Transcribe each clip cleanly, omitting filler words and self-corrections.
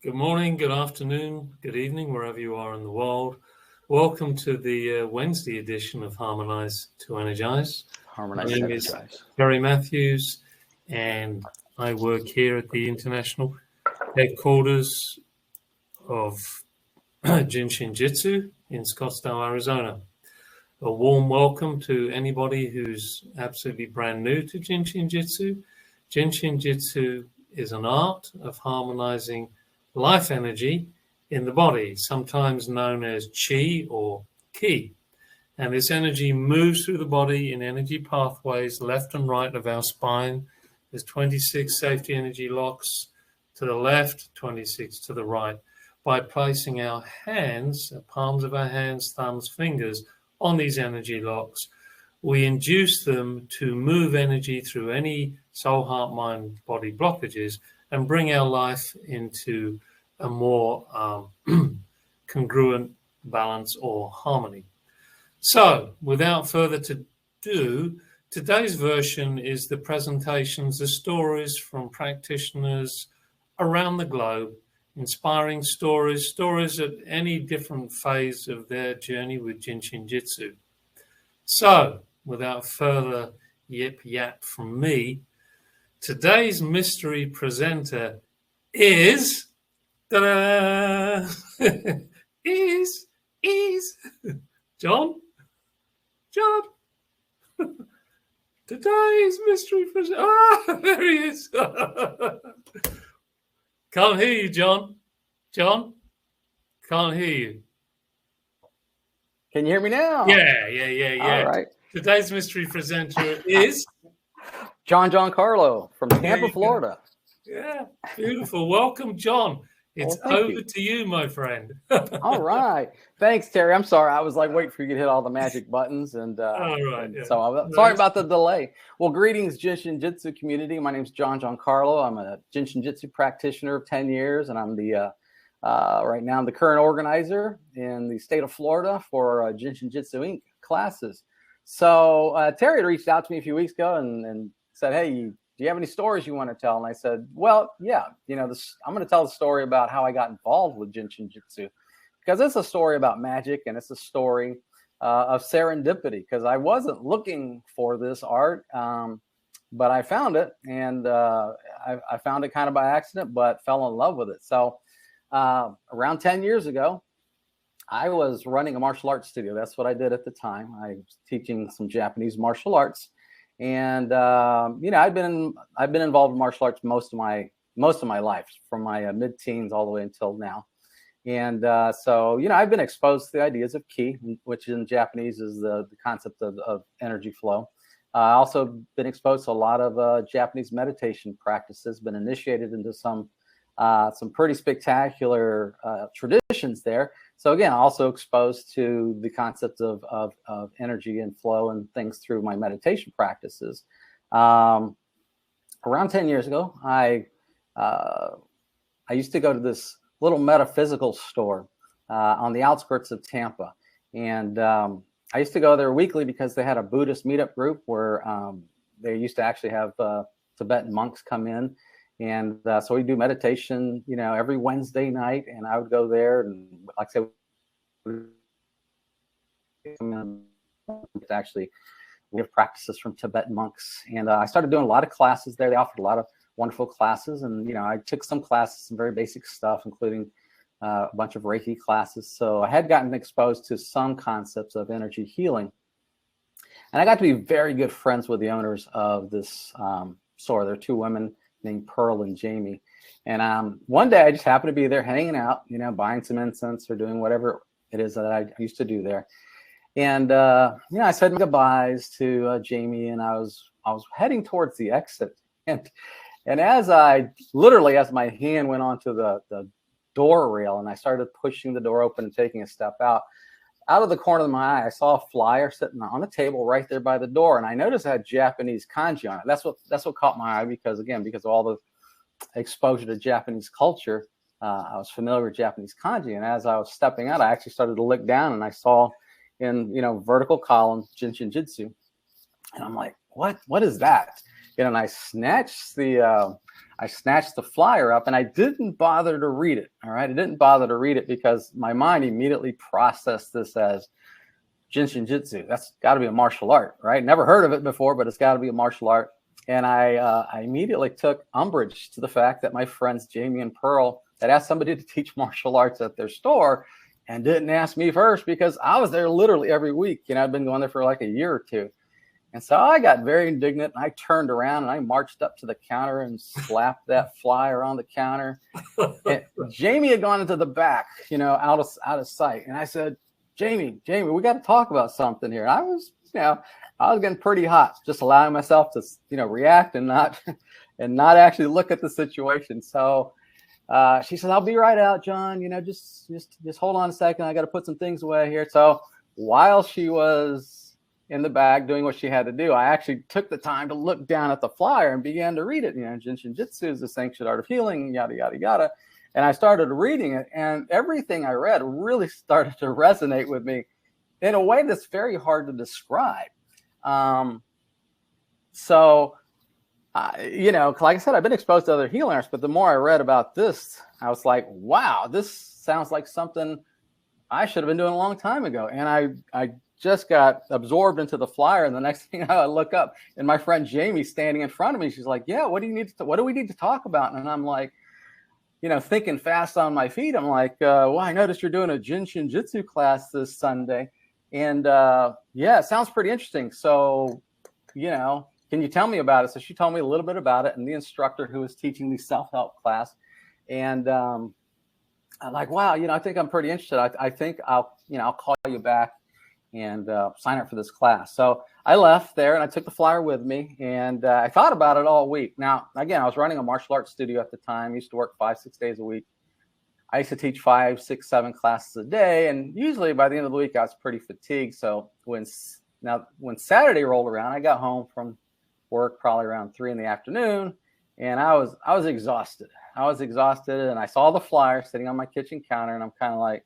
Good morning, good afternoon, good evening, wherever you are in the world. Welcome to the Wednesday edition of Harmonize, 2Energize. Harmonize, My name is Terry Matthews, and I work here at the international headquarters of Jin Shin Jyutsu in Scottsdale, Arizona. A warm welcome to anybody who's absolutely brand new to Jin Shin Jyutsu. Jin Shin Jyutsu is an art of harmonizing life energy in the body, sometimes known as chi or ki. And this energy moves through the body in energy pathways left and right of our spine. There's 26 safety energy locks to the left, 26 to the right. By placing our hands, the palms of our hands, thumbs, fingers on these energy locks, we induce them to move energy through any soul, heart, mind, body blockages and bring our life into a more congruent balance or harmony. So, without further ado, today's version is the presentations, the stories from practitioners around the globe, inspiring stories at any different phase of their journey with Jin Shin Jyutsu. So, without further yip-yap from me, today's mystery presenter is... Ta-da! is John. Today's mystery presenter. Ah, there he is. Can't hear you, John. John, can't hear you. Can you hear me now? Yeah. All right. Today's mystery presenter is GianCarlo from Tampa, Florida. Yeah, beautiful. Welcome, John. It's over to you, my friend. All right. Thanks, Terry. I'm sorry. I was like waiting for you to hit all the magic buttons. So I'm sorry about the delay. Well, greetings, Jin Shin Jyutsu community. My name is GianCarlo. I'm a Jin Shin Jyutsu practitioner of 10 years, and I'm the right now I'm the current organizer in the state of Florida for Jin Shin Jyutsu Inc. classes. So Terry had reached out to me a few weeks ago and said, hey, do you have any stories you want to tell? And I said, well, yeah, I'm going to tell the story about how I got involved with Jin Shin Jyutsu, because it's a story about magic and it's a story of serendipity, because I wasn't looking for this art, but I found it, and I found it kind of by accident, but fell in love with it. So around 10 years ago, I was running a martial arts studio. That's what I did at the time. I was teaching some Japanese martial arts. And I've been involved in martial arts most of my life, from my mid-teens all the way until now. And so I've been exposed to the ideas of ki, which in Japanese is the concept of energy flow. Also been exposed to a lot of Japanese meditation practices. Been initiated into some pretty spectacular traditions there. So again, also exposed to the concept of energy and flow and things through my meditation practices. Around 10 years ago, I used to go to this little metaphysical store on the outskirts of Tampa. And I used to go there weekly because they had a Buddhist meetup group where they used to actually have Tibetan monks come in. And so we do meditation, every Wednesday night, and I would go there, and like I said, actually we have practices from Tibetan monks, and I started doing a lot of classes there. They offered a lot of wonderful classes, and I took some classes, some very basic stuff, including a bunch of Reiki classes. So I had gotten exposed to some concepts of energy healing, and I got to be very good friends with the owners of this store. There are two women named Pearl and Jamie. And one day I just happened to be there hanging out, buying some incense or doing whatever it is that I used to do there. And, I said goodbyes to Jamie, and I was heading towards the exit. And as my hand went onto the door rail and I started pushing the door open and taking a step out of the corner of my eye, I saw a flyer sitting on a table right there by the door. And I noticed it had Japanese kanji on it. That's what caught my eye, because of all the exposure to Japanese culture, I was familiar with Japanese kanji. And as I was stepping out, I actually started to look down, and I saw in vertical column Jin Shin Jyutsu. And I'm like, what is that? And I snatched the I snatched the flyer up and I didn't bother to read it. All right. I didn't bother to read it because my mind immediately processed this as Jin Shin Jyutsu. That's got to be a martial art, right? Never heard of it before, but it's got to be a martial art. And I immediately took umbrage to the fact that my friends Jamie and Pearl had asked somebody to teach martial arts at their store and didn't ask me first, because I was there literally every week. I'd been going there for like a year or two. And so I got very indignant, and I turned around and I marched up to the counter and slapped that flyer on the counter. And Jamie had gone into the back, out of sight. And I said, Jamie, we got to talk about something here. And I was getting pretty hot, just allowing myself to, react and not actually look at the situation. So she said, I'll be right out, John. Just hold on a second. I got to put some things away here. So while she was in the bag doing what she had to do, I actually took the time to look down at the flyer and began to read it. Jin Shin Jyutsu is the ancient art of healing, yada, yada, yada. And I started reading it, and everything I read really started to resonate with me in a way that's very hard to describe. Like I said, I've been exposed to other healing arts, but the more I read about this, I was like, wow, this sounds like something I should have been doing a long time ago. And I just got absorbed into the flyer. And the next thing I look up, and my friend Jamie standing in front of me, she's like, yeah, what do we need to talk about? And I'm like, thinking fast on my feet. I'm like, well, I noticed you're doing a Jin Shin Jyutsu class this Sunday. And yeah, it sounds pretty interesting. So, can you tell me about it? So she told me a little bit about it, and the instructor who was teaching the self-help class. And I'm like, wow, I think I'm pretty interested. I think I'll call you back and sign up for this class. So I left there and I took the flyer with me, and I thought about it all week. Now, again, I was running a martial arts studio at the time. I used to work 5-6 days a week. I used to teach 5, 6, 7 classes a day. And usually by the end of the week, I was pretty fatigued. So when Saturday rolled around, I got home from work probably around 3 p.m, and I was exhausted. And I saw the flyer sitting on my kitchen counter, and I'm kind of like,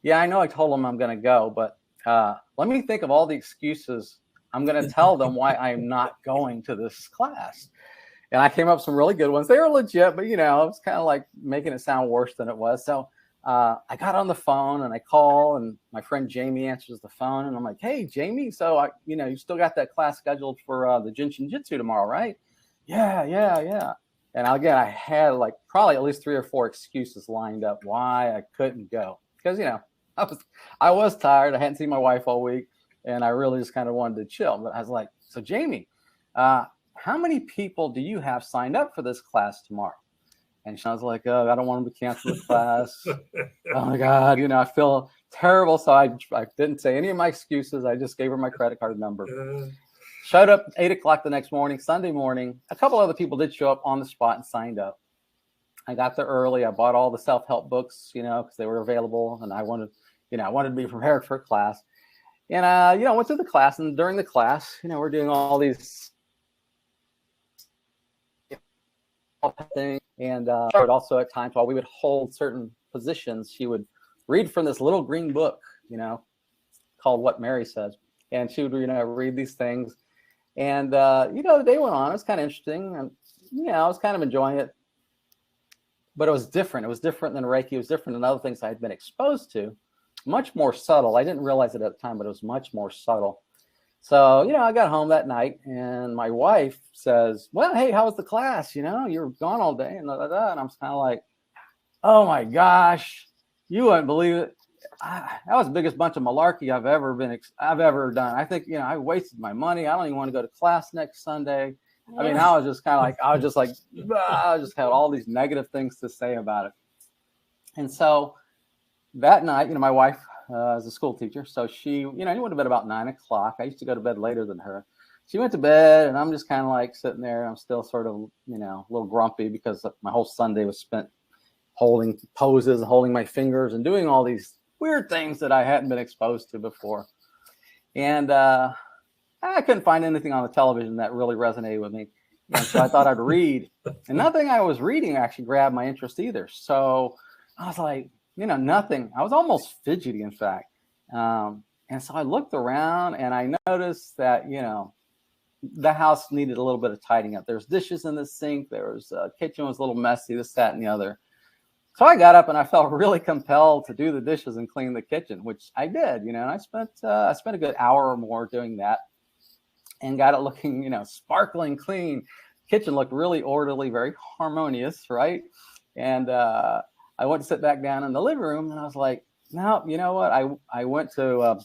yeah, I know I told them I'm going to go, but let me think of all the excuses I'm going to tell them why I'm not going to this class. And I came up with some really good ones. They were legit, but it was kind of like making it sound worse than it was. So I got on the phone and I call, and my friend Jamie answers the phone, and I'm like, hey, Jamie, so you still got that class scheduled for the Jin Shin Jyutsu tomorrow, right? Yeah. And again, I had like probably at least 3 or 4 excuses lined up why I couldn't go, because I was tired. I hadn't seen my wife all week, and I really just kind of wanted to chill. But I was like, so Jamie, how many people do you have signed up for this class tomorrow? And she was like, oh, I don't want them to cancel the class. Oh my God, I feel terrible. So I didn't say any of my excuses. I just gave her my credit card number. Showed up 8 o'clock the next morning, Sunday morning. A couple other people did show up on the spot and signed up. I got there early. I bought all the self-help books, because they were available, and I wanted to be prepared for a class. And went through the class, and during the class, we're doing all these things. And also at times while we would hold certain positions, she would read from this little green book, called What Mary Says. And she would, read these things. And, the day went on. It was kind of interesting. And, I was kind of enjoying it. But it was different. It was different than Reiki. It was different than other things I had been exposed to. Much more subtle. I didn't realize it at the time, but it was much more subtle. So, I got home that night, and my wife says, well, hey, how was the class? You're gone all day. And and I'm kind of like, oh my gosh, you wouldn't believe it. That was the biggest bunch of malarkey I've ever done. I think, I wasted my money. I don't even want to go to class next Sunday. I mean, I was just kind of like, I just had all these negative things to say about it. And so that night, my wife is a school teacher. So she, went to bed about 9 o'clock. I used to go to bed later than her. She went to bed, and I'm just kind of like sitting there. I'm still sort of, a little grumpy because my whole Sunday was spent holding poses, holding my fingers, and doing all these weird things that I hadn't been exposed to before. And I couldn't find anything on the television that really resonated with me. And so I thought I'd read. And nothing I was reading actually grabbed my interest either. So I was like, nothing. I was almost fidgety, in fact. And so I looked around, and I noticed that, the house needed a little bit of tidying up. There's dishes in the sink. There was kitchen was a little messy, this, that, and the other. So I got up and I felt really compelled to do the dishes and clean the kitchen, which I did, and I spent a good hour or more doing that and got it looking, sparkling clean. Kitchen looked really orderly, very harmonious, right? And I went to sit back down in the living room and I was like, no, you know what? I went to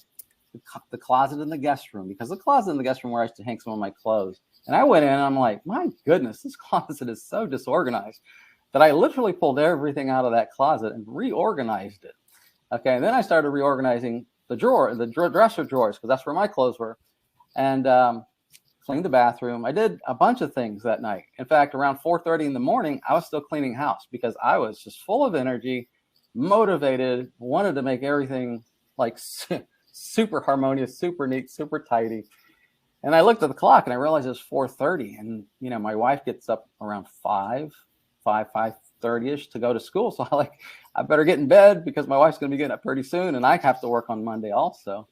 the closet in the guest room, because the closet in the guest room where I used to hang some of my clothes. And I went in and I'm like, my goodness, this closet is so disorganized that I literally pulled everything out of that closet and reorganized it. Okay, and then I started reorganizing the dresser drawers, because that's where my clothes were, and cleaned the bathroom. I did a bunch of things that night. In fact, around 4:30 in the morning, I was still cleaning house because I was just full of energy, motivated, wanted to make everything like super harmonious, super neat, super tidy. And I looked at the clock and I realized it was 4:30, and my wife gets up around 5:30ish to go to school. So I better get in bed because my wife's going to be getting up pretty soon, and I have to work on Monday also.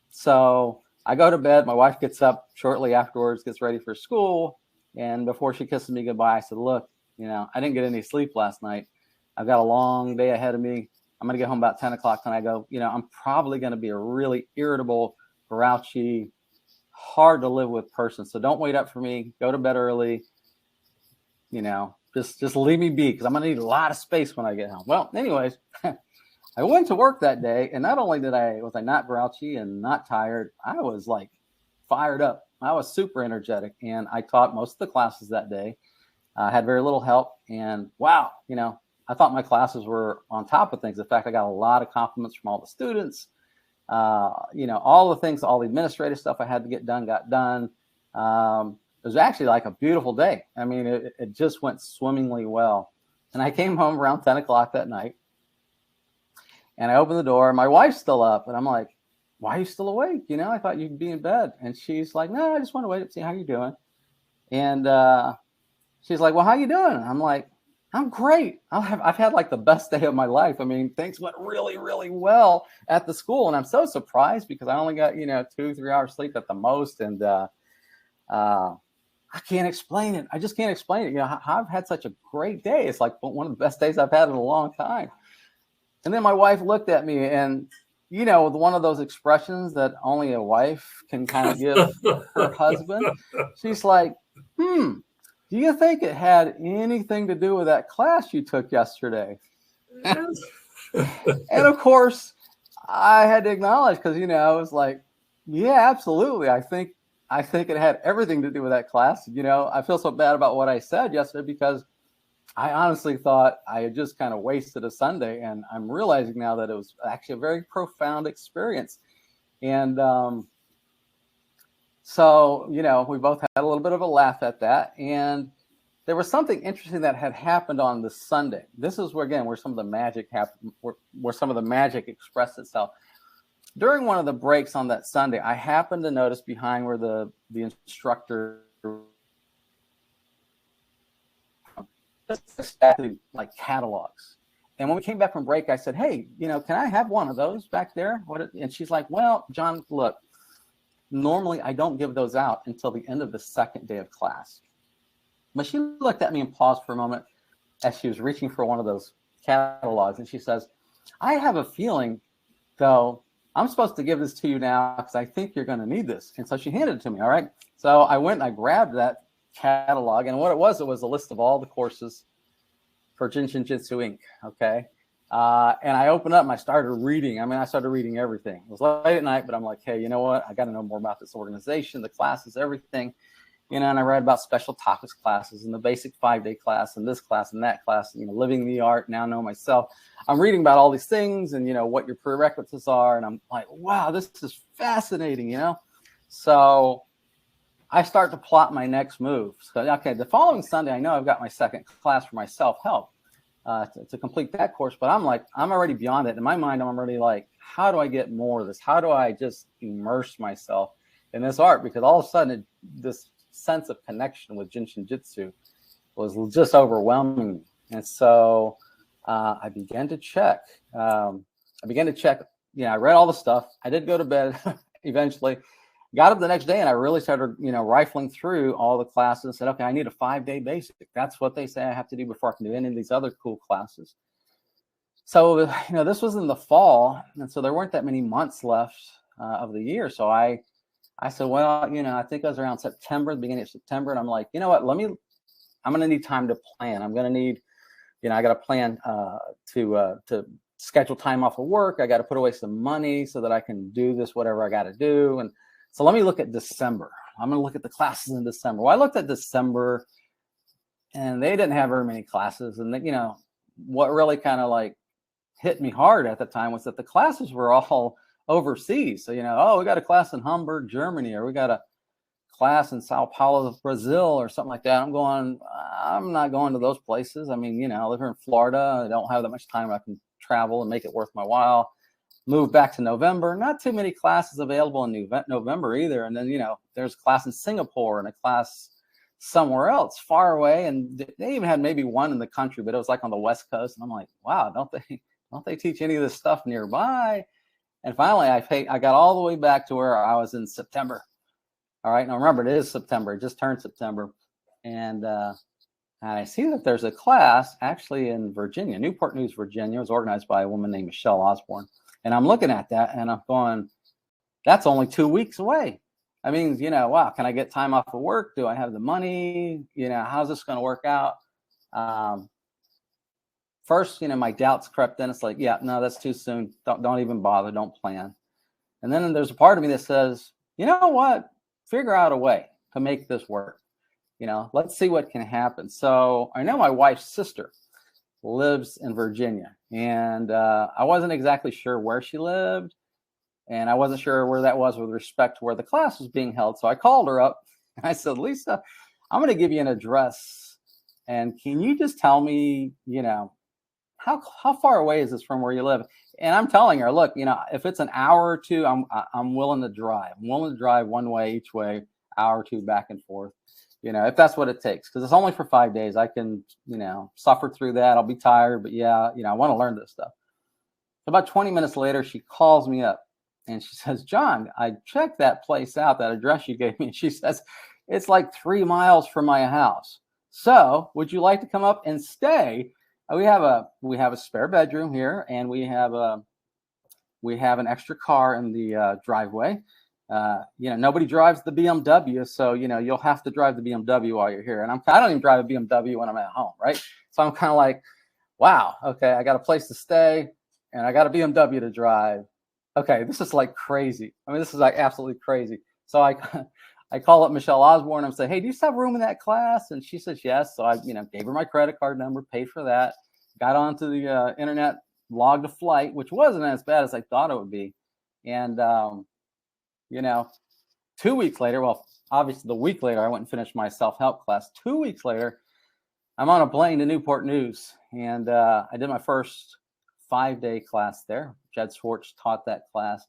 So I go to bed. My wife gets up shortly afterwards, gets ready for school, and before she kisses me goodbye, I said, "Look, I didn't get any sleep last night. I've got a long day ahead of me. I'm going to get home about 10 o'clock." And I go, I'm probably going to be a really irritable, grouchy, hard to live with person. So don't wait up for me. Go to bed early. Just leave me be, because I'm going to need a lot of space when I get home. Well, anyways, I went to work that day, and not only was I not grouchy and not tired, I was like fired up. I was super energetic, and I taught most of the classes that day. I had very little help, and wow, I thought my classes were on top of things. In fact, I got a lot of compliments from all the students. All the things, all the administrative stuff I had to get done, got done. It was actually like a beautiful day. I mean, it just went swimmingly well. And I came home around 10 o'clock that night, and I opened the door. My wife's still up, and I'm like, "Why are you still awake? I thought you'd be in bed." And she's like, "No, I just want to wait and see how you're doing." And she's like, "Well, how you doing?" And I'm like, "I'm great. I've had like the best day of my life. I mean, things went really, really well at the school." And I'm so surprised because I only got, 2-3 hours sleep at the most. And I can't explain it. I just can't explain it. I've had such a great day. It's like one of the best days I've had in a long time. And then my wife looked at me, and, with one of those expressions that only a wife can kind of give her husband, she's like, "Do you think it had anything to do with that class you took yesterday?" And of course, I had to acknowledge, because, I was like, "Yeah, absolutely. I think it had everything to do with that class." I feel so bad about what I said yesterday, because I honestly thought I had just kind of wasted a Sunday, and I'm realizing now that it was actually a very profound experience. And so, we both had a little bit of a laugh at that. And there was something interesting that had happened on the Sunday. This is where some of the magic happened, where some of the magic expressed itself. During one of the breaks on that Sunday, I happened to notice behind where the instructor exactly like catalogs. And when we came back from break, I said, "Hey, can I have one of those back there?" And she's like, "Well, John, look, normally I don't give those out until the end of the second day of class." But she looked at me and paused for a moment as she was reaching for one of those catalogs. And she says, "I have a feeling, though, I'm supposed to give this to you now because I think you're going to need this." And so she handed it to me. All right. So I went and I grabbed that catalog. And what it was a list of all the courses for Jin Shin Jyutsu Inc. Okay. And I opened up and I started reading. I started reading everything. It was late at night, but I'm like, "Hey, you know what? I got to know more about this organization, the classes, everything." And I read about special topics classes and the basic 5-day class and this class and that class, living the art, now know myself. I'm reading about all these things and, what your prerequisites are. And I'm like, wow, this is fascinating, So I start to plot my next move. So, okay, the following Sunday, I know I've got my second class for my self-help to complete that course. But I'm already beyond it. In my mind, I'm already like, how do I get more of this? How do I just immerse myself in this art? Because all of a sudden, this sense of connection with Jin Shin Jyutsu was just overwhelming me. And so I began to check. I read all the stuff. I did go to bed eventually, got up the next day and I really started, rifling through all the classes and said, okay, I need a 5-day basic. That's what they say I have to do before I can do any of these other cool classes. So, this was in the fall. And so there weren't that many months left of the year. So I said, well, I think it was around September, the beginning of September. And I'm like, you know what, I'm going to need time to plan. I'm going to need, I got to plan to schedule time off of work. I got to put away some money so that I can do this, whatever I got to do. And so let me look at December. I'm going to look at the classes in December. Well, I looked at December and they didn't have very many classes. And, what really kind of like hit me hard at the time was that the classes were all overseas. So, we got a class in Hamburg, Germany, or we got a class in Sao Paulo, Brazil, or something like that. I'm not going to those places. I mean, I live here in Florida. I don't have that much time. I can travel and make it worth my while. Move back to November. Not too many classes available in November either. And then, there's a class in Singapore and a class somewhere else far away. And they even had maybe one in the country, but it was like on the West Coast. And I'm like, wow, don't they teach any of this stuff nearby? And finally, I got all the way back to where I was in September. All right. Now, remember, it is September. It just turned September. And I see that there's a class actually in Virginia, Newport News, Virginia. It was organized by a woman named Michelle Osborne. And I'm looking at that and I'm going, that's only 2 weeks away. I mean, wow, can I get time off of work? Do I have the money? How's this going to work out? First, my doubts crept in. It's like, yeah, no, that's too soon. Don't even bother. Don't plan. And then there's a part of me that says, you know what? Figure out a way to make this work. Let's see what can happen. So I know my wife's sister lives in Virginia, and I wasn't exactly sure where she lived, and I wasn't sure where that was with respect to where the class was being held. So I called her up and I said, Lisa, I'm going to give you an address, and can you just tell me, how far away is this from where you live? And I'm telling her, look, if it's an hour or two, I'm willing to drive. I'm willing to drive one way each way, hour or two back and forth. If that's what it takes, because it's only for 5 days. I can, suffer through that. I'll be tired, but yeah, I want to learn this stuff. About 20 minutes later, she calls me up and she says, John, I checked that place out, that address you gave me. And she says, it's like 3 miles from my house. So would you like to come up and stay? We have a spare bedroom here, and we have an extra car in the driveway. Nobody drives the BMW, so you'll have to drive the BMW while you're here. And I don't even drive a BMW when I'm at home, right? So I'm kind of like, wow, okay, I got a place to stay, and I got a BMW to drive. Okay, this is like crazy. I mean, this is like absolutely crazy. So I call up Michelle Osborne and say, hey, do you still have room in that class? And she says yes. So I gave her my credit card number, paid for that, got onto the internet, logged a flight, which wasn't as bad as I thought it would be. And 2 weeks later, well, obviously the week later, I went and finished my self-help class. 2 weeks later, I'm on a plane to Newport News, and I did my first 5-day class there. Jed Swartz taught that class,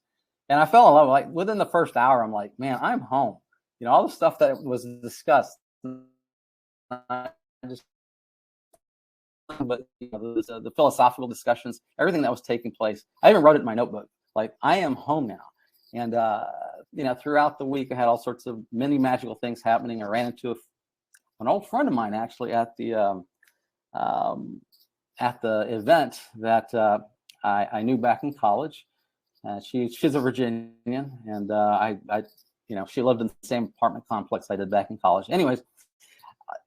and I fell in love. Like within the first hour, I'm like, man, I'm home. All the stuff that was discussed, but the philosophical discussions, everything that was taking place, I even wrote it in my notebook. Like, I am home now. And throughout the week, I had all sorts of many magical things happening. I ran into an old friend of mine actually at the event that I knew back in college. She's a Virginian, and she lived in the same apartment complex I did back in college. Anyways,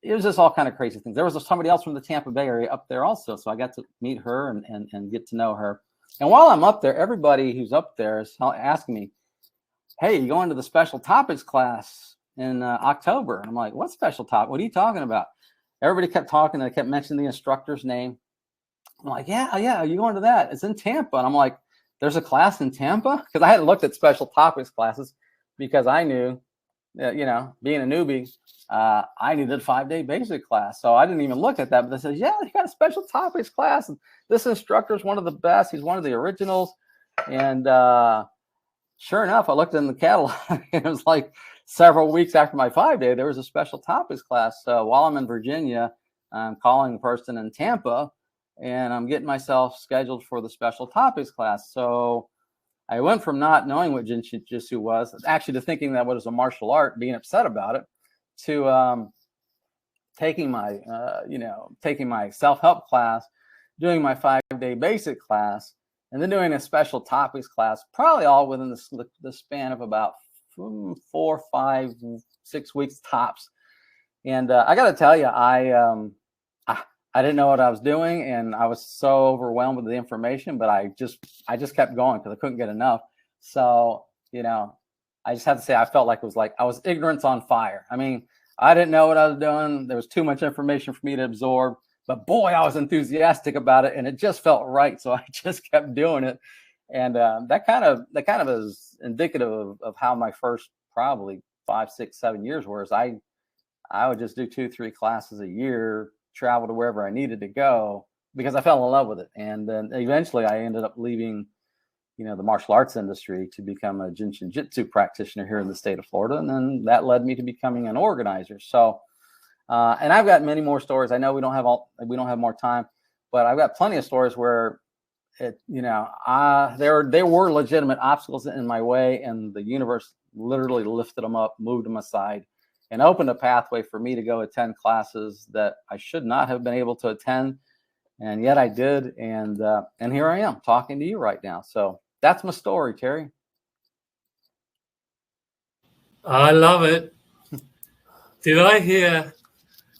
it was just all kind of crazy things. There was somebody else from the Tampa Bay area up there also, so I got to meet her and get to know her. And while I'm up there, everybody who's up there is asking me, hey, you going to the special topics class in October? And I'm like, what special topic? What are you talking about? Everybody kept talking. And I kept mentioning the instructor's name. I'm like, yeah, are you going to that? It's in Tampa. And I'm like, there's a class in Tampa? Because I hadn't looked at special topics classes because I knew, being a newbie, I needed a 5-day basic class. So I didn't even look at that. But they said, yeah, you got a special topics class. And this instructor is one of the best. He's one of the originals. And sure enough, I looked in the catalog. And it was like several weeks after my 5-day, there was a special topics class. So while I'm in Virginia, I'm calling the person in Tampa, and I'm getting myself scheduled for the special topics class. So I went from not knowing what Jin Shin Jyutsu was, actually, to thinking that it was a martial art, being upset about it, to taking my self-help class, doing my 5-day basic class, and then doing a special topics class, probably all within the span of about 4, 5, 6 weeks tops. And I got to tell you, I didn't know what I was doing, and I was so overwhelmed with the information, but I just kept going because I couldn't get enough. So, I just had to say, I felt like it was like I was ignorance on fire. I mean, I didn't know what I was doing. There was too much information for me to absorb, but boy, I was enthusiastic about it, and it just felt right. So I just kept doing it. And that kind of is indicative of how my first probably 5, 6, 7 years were. Is I would just do 2, 3 classes a year, travel to wherever I needed to go because I fell in love with it. And then eventually I ended up leaving, the martial arts industry to become a Jin Shin Jyutsu practitioner here in the state of Florida. And then that led me to becoming an organizer. So, and I've got many more stories. I know we don't have more time, but I've got plenty of stories where there were legitimate obstacles in my way, and the universe literally lifted them up, moved them aside, and opened a pathway for me to go attend classes that I should not have been able to attend. And yet I did. And here I am talking to you right now. So that's my story, Terry. I love it. Did I hear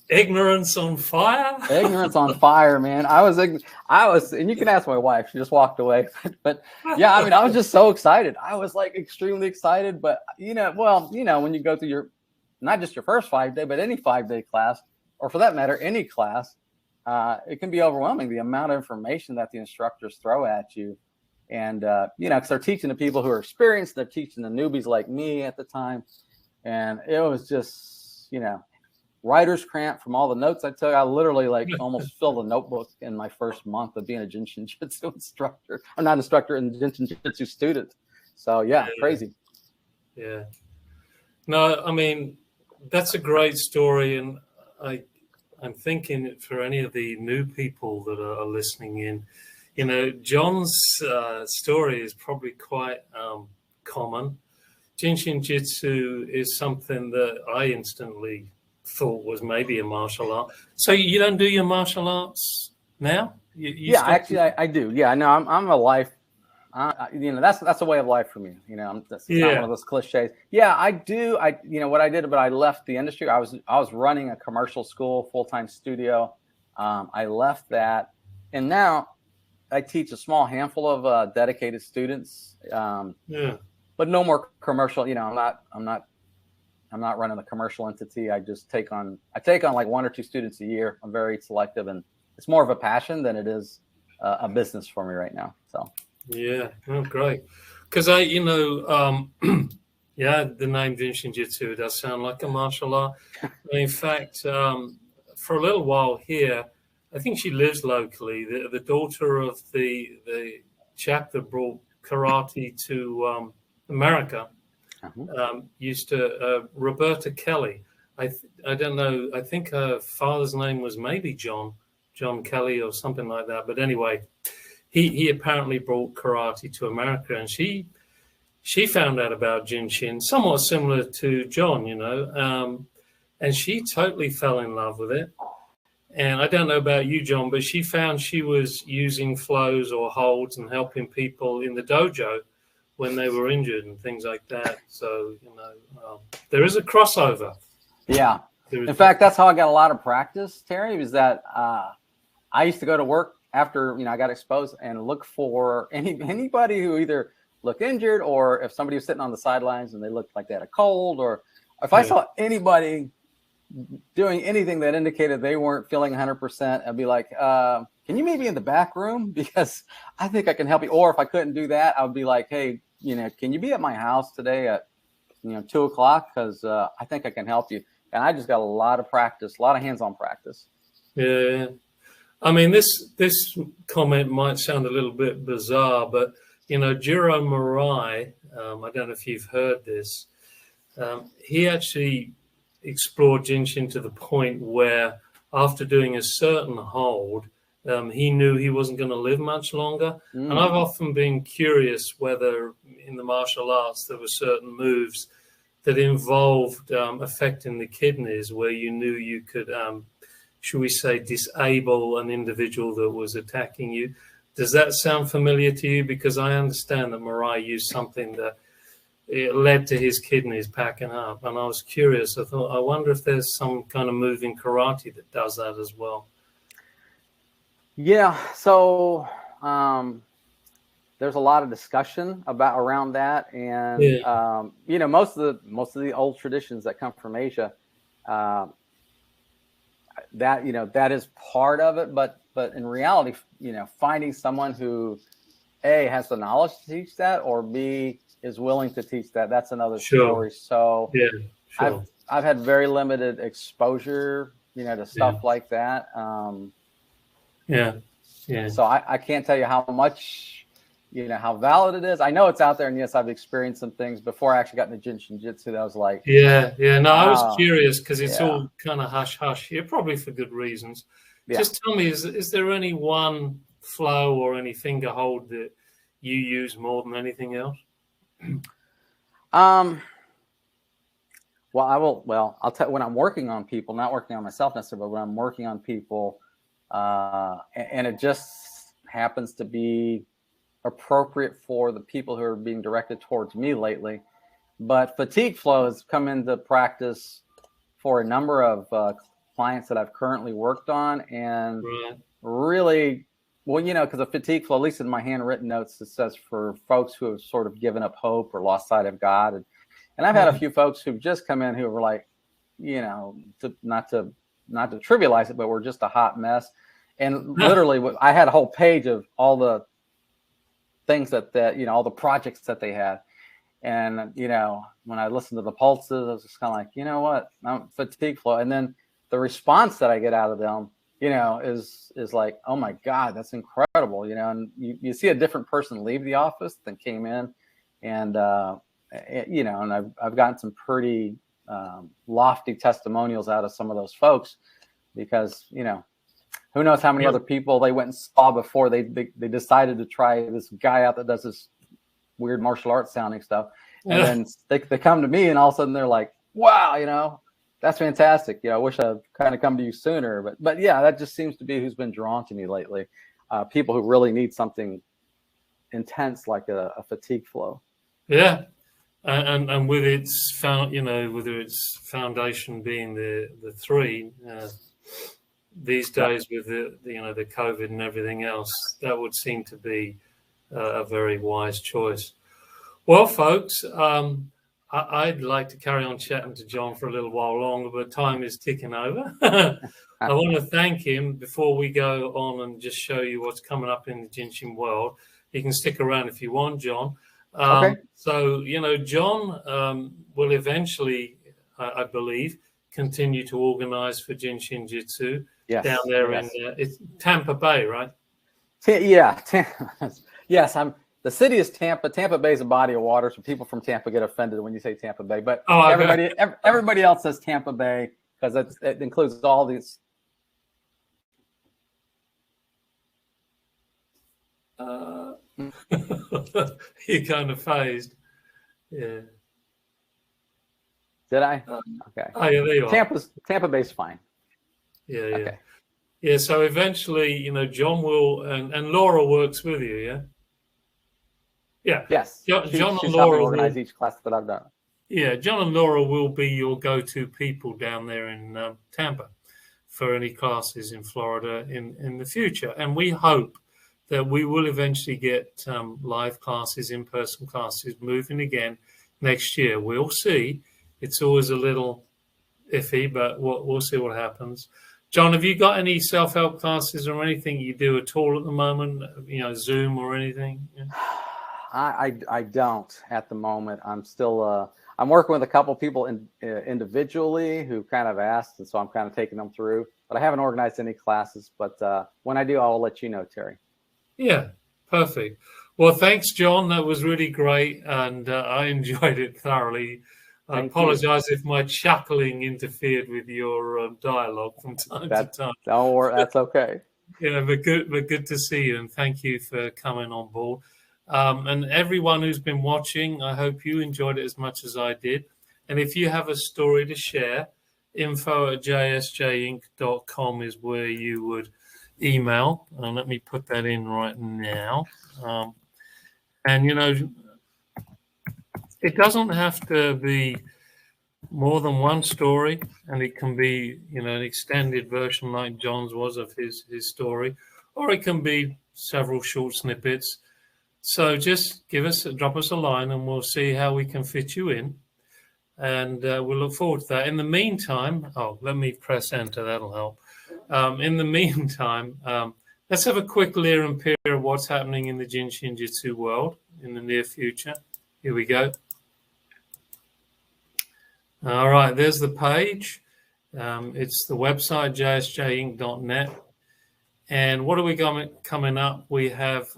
ignorance on fire? Ignorance on fire, man. I was, and you can ask my wife, she just walked away. But yeah, I mean, I was just so excited. I was like extremely excited. But, when you go through not just your first 5-day, but any 5-day class, or for that matter, any class, it can be overwhelming, the amount of information that the instructors throw at you. And, because they're teaching the people who are experienced, they're teaching the newbies like me at the time. And it was just, writer's cramp from all the notes I took. I literally almost filled a notebook in my first month of being a Jin Shin Jyutsu instructor. I'm not instructor, and Jin Shin Jyutsu student. So, yeah, crazy. Yeah. No, I mean, that's a great story. And I'm thinking for any of the new people that are listening in, John's story is probably quite common. Jin Shin Jyutsu is something that I instantly thought was maybe a martial art. So you don't do your martial arts now? Actually, I do. Yeah, no, I'm a life. That's a way of life for me. That's not one of those cliches. Yeah, I do. What I did, but I left the industry. I was running a commercial school, full-time studio. I left that, and now I teach a small handful of dedicated students. But no more commercial. I'm not running a commercial entity. I just take on like 1 or 2 students a year. I'm very selective, and it's more of a passion than it is a business for me right now. So. Yeah, oh, great. Because the name Jin Shin Jyutsu does sound like a martial art. In fact, for a little while here, I think she lives locally. The daughter of the chap that brought karate to America used to Roberta Kelly. I don't know. I think her father's name was maybe John Kelly or something like that. But anyway. He apparently brought karate to America, and she found out about Jin Shin, somewhat similar to John, and she totally fell in love with it. And I don't know about you, John, but she found she was using flows or holds and helping people in the dojo when they were injured and things like that. So, there is a crossover. Yeah. In fact, that's how I got a lot of practice, Terry, was that I used to go to work after, I got exposed and look for anybody who either looked injured, or if somebody was sitting on the sidelines and they looked like they had a cold, or if I saw anybody doing anything that indicated they weren't feeling 100%, I'd be like, can you meet me in the back room? Because I think I can help you. Or if I couldn't do that, I would be like, hey, can you be at my house today at, 2:00? Because I think I can help you. And I just got a lot of practice, a lot of hands-on practice. Yeah. I mean, this comment might sound a little bit bizarre, but, Jiro Murai, I don't know if you've heard this, he actually explored Jin Shin to the point where after doing a certain hold, he knew he wasn't going to live much longer. And I've often been curious whether in the martial arts there were certain moves that involved affecting the kidneys where you knew you could, should we say, disable an individual that was attacking you. Does that sound familiar to you? Because I understand that Mirai used something that it led to his kidneys packing up. And I was curious. I thought, I wonder if there's some kind of move in karate that does that as well. Yeah. So there's a lot of discussion around that. And, you know, most of the old traditions that come from Asia, that, you know, that is part of it. But in reality, you know, finding someone who A, has the knowledge to teach that, or B, is willing to teach that, that's another story. So I've had very limited exposure, you know, to stuff like that. So I can't tell you how much, you know, how valid it is. I know it's out there, and yes, I've experienced some things before I actually got into Jin Shin Jyutsu that was like, no, I was curious because it's all kind of hush hush here, probably for good reasons. Just tell me, is there any one flow or any finger hold that you use more than anything else? Well, I'll tell you, when I'm working on people, not working on myself necessarily, but when I'm working on people, and it just happens to be appropriate for the people who are being directed towards me lately. But fatigue flow has come into practice for a number of clients that I've currently worked on, and really, well, you know, because the fatigue flow, at least in my handwritten notes, it says for folks who have sort of given up hope or lost sight of God. And I've had a few folks who've just come in who were like, you know, not to trivialize it, but we're just a hot mess. And literally, I had a whole page of all the things that you know, all the projects that they had. And, you know, when I listened to the pulses, I was just kind of like, you know what, I'm fatigue flow. And then the response that I get out of them, you know, is like, oh my God, that's incredible. You know, and you see a different person leave the office than came in. And, you know, and I've gotten some pretty lofty testimonials out of some of those folks because, you know, who knows how many other people they went and saw before they decided to try this guy out that does this weird martial arts sounding stuff. And then they come to me and all of a sudden they're like, wow, you know, that's fantastic. You know, I wish I'd kind of come to you sooner. But yeah, that just seems to be who's been drawn to me lately. People who really need something intense like a fatigue flow. Yeah. And with its whether its foundation being the three, these days with the COVID and everything else, that would seem to be a very wise choice. Well, folks, I'd like to carry on chatting to John for a little while longer, but time is ticking over. I want to thank him before we go on and just show you what's coming up in the Jinshin world. You can stick around if you want, John. Okay. So, you know, John will eventually, I believe, continue to organize for Jin Shin Jyutsu down there in it's Tampa Bay, right? Yeah. Yes, the city is Tampa. Tampa Bay is a body of water, so people from Tampa get offended when you say Tampa Bay. But everybody else says Tampa Bay because it includes all these. You're kind of phased. Yeah. Did I? Okay. Oh, yeah, there you are. Tampa Bay's fine. Yeah, yeah. Okay. Yeah, so eventually, you know, John will, and Laura works with you, yeah? Yeah. Yes. John and Laura organize each class that I've done. Yeah, John and Laura will be your go-to people down there in Tampa for any classes in Florida in the future. And we hope that we will eventually get live classes, in-person classes moving again next year. We'll see. It's always a little iffy, but we'll see what happens. John, have you got any self-help classes or anything you do at all at the moment? You know, Zoom or anything? Yeah. I don't at the moment. I'm still I'm working with a couple people individually who kind of asked, and so I'm kind of taking them through. But I haven't organized any classes. But when I do, I'll let you know, Terry. Yeah, perfect. Well, thanks, John. That was really great, and I enjoyed it thoroughly. I apologize if my chuckling interfered with your dialogue from time to time. Don't worry, that's okay. Yeah, but good to see you, and thank you for coming on board. And everyone who's been watching, I hope you enjoyed it as much as I did. And if you have a story to share, info@jsjinc.com is where you would email. And let me put that in right now. And, you know, it doesn't have to be more than one story, and it can be, you know, an extended version like John's was of his story, or it can be several short snippets. So just drop us a line, and we'll see how we can fit you in, and we'll look forward to that. In the meantime, let me press enter. That'll help. In the meantime, let's have a quick leer and peer of what's happening in the Jin Shin Jyutsu world in the near future. Here we go. All right, there's the page. It's the website, jsjinc.net. And what are we coming up? We have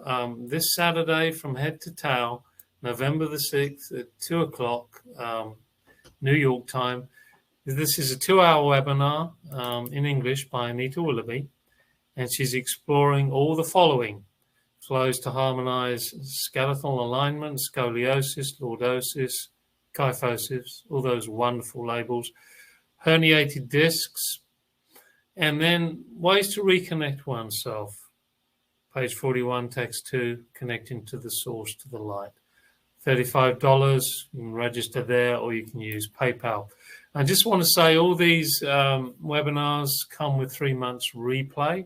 this Saturday from head to toe, November the 6th at 2 o'clock, New York time. This is a 2-hour webinar in English by Anita Willoughby, and she's exploring all the following: flows to harmonize skeletal alignment, scoliosis, lordosis, kyphosis, all those wonderful labels, herniated discs, and then ways to reconnect oneself. Page 41, text 2, connecting to the source, to the light. $35, you can register there, or you can use PayPal. I just want to say all these webinars come with 3 months replay.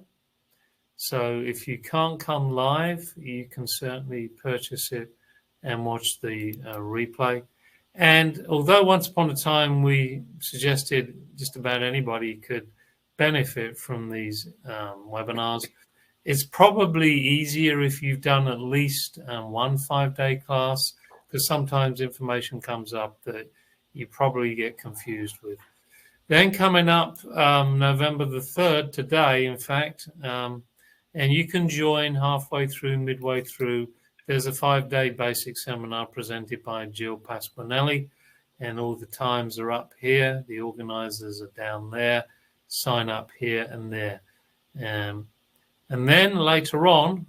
So if you can't come live, you can certainly purchase it and watch the replay. And although once upon a time we suggested just about anybody could benefit from these webinars, it's probably easier if you've done at least one 5-day class, because sometimes information comes up that you probably get confused with. Then coming up November the 3rd, today, in fact, and you can join halfway through, midway through. There's a 5-day basic seminar presented by Jill Pasquinelli, and all the times are up here. The organizers are down there. Sign up here and there. And then later on,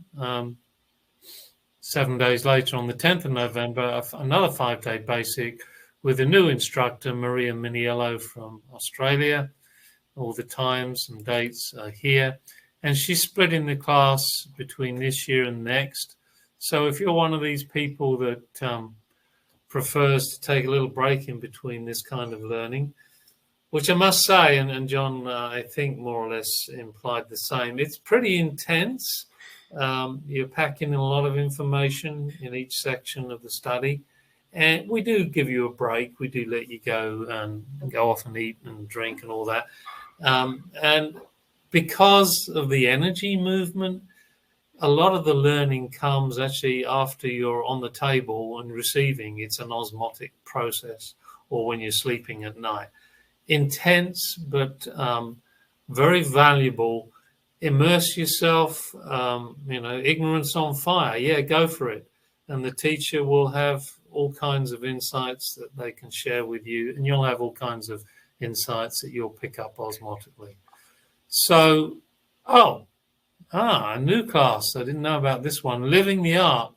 7 days later, on the 10th of November, another 5-day basic with a new instructor, Maria Miniello from Australia. All the times and dates are here. And she's splitting the class between this year and next. So if you're one of these people that prefers to take a little break in between this kind of learning, which I must say, and John, I think more or less implied the same, it's pretty intense. You're packing in a lot of information in each section of the study. And we do give you a break. We do let you go and go off and eat and drink and all that. And because of the energy movement, a lot of the learning comes actually after you're on the table and receiving. It's an osmotic process, or when you're sleeping at night. Intense, but very valuable. Immerse yourself, ignorance on fire. Yeah, go for it. And the teacher will have all kinds of insights that they can share with you, and you'll have all kinds of insights that you'll pick up osmotically. So, a new class. I didn't know about this one. Living the Art.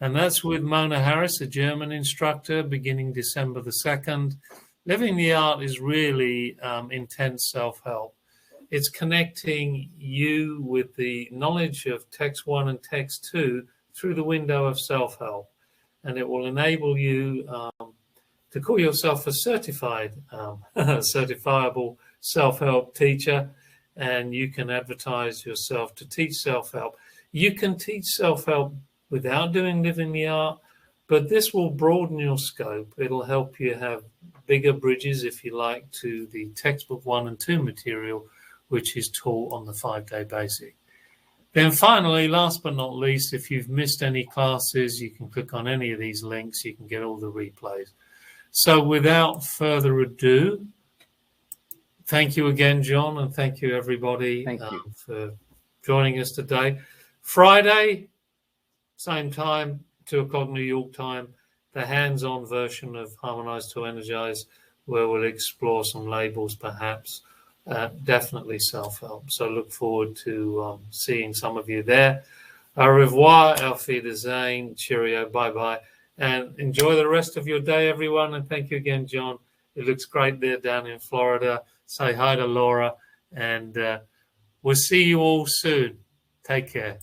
And that's with Mona Harris, a German instructor, beginning December the 2nd. Living the Art is really intense self-help. It's connecting you with the knowledge of text 1 and text 2 through the window of self-help. And it will enable you to call yourself a certified, certifiable self-help teacher. And you can advertise yourself to teach self-help. You can teach self-help without doing Living the Art, but this will broaden your scope. It'll help you have bigger bridges, if you like, to the textbook 1 and 2 material, which is taught on the 5-day basic. Then finally, last but not least, if you've missed any classes, you can click on any of these links. You can get all the replays. So without further ado, thank you again, John, and thank you, everybody, for joining us today. Friday, same time, 2 o'clock New York time, the hands-on version of Harmonize to Energize, where we'll explore some labels, perhaps, definitely self-help. So look forward to seeing some of you there. Au revoir, auf Wiedersehen, cheerio, bye-bye. And enjoy the rest of your day, everyone. And thank you again, John. It looks great there down in Florida. Say hi to Laura. And we'll see you all soon. Take care.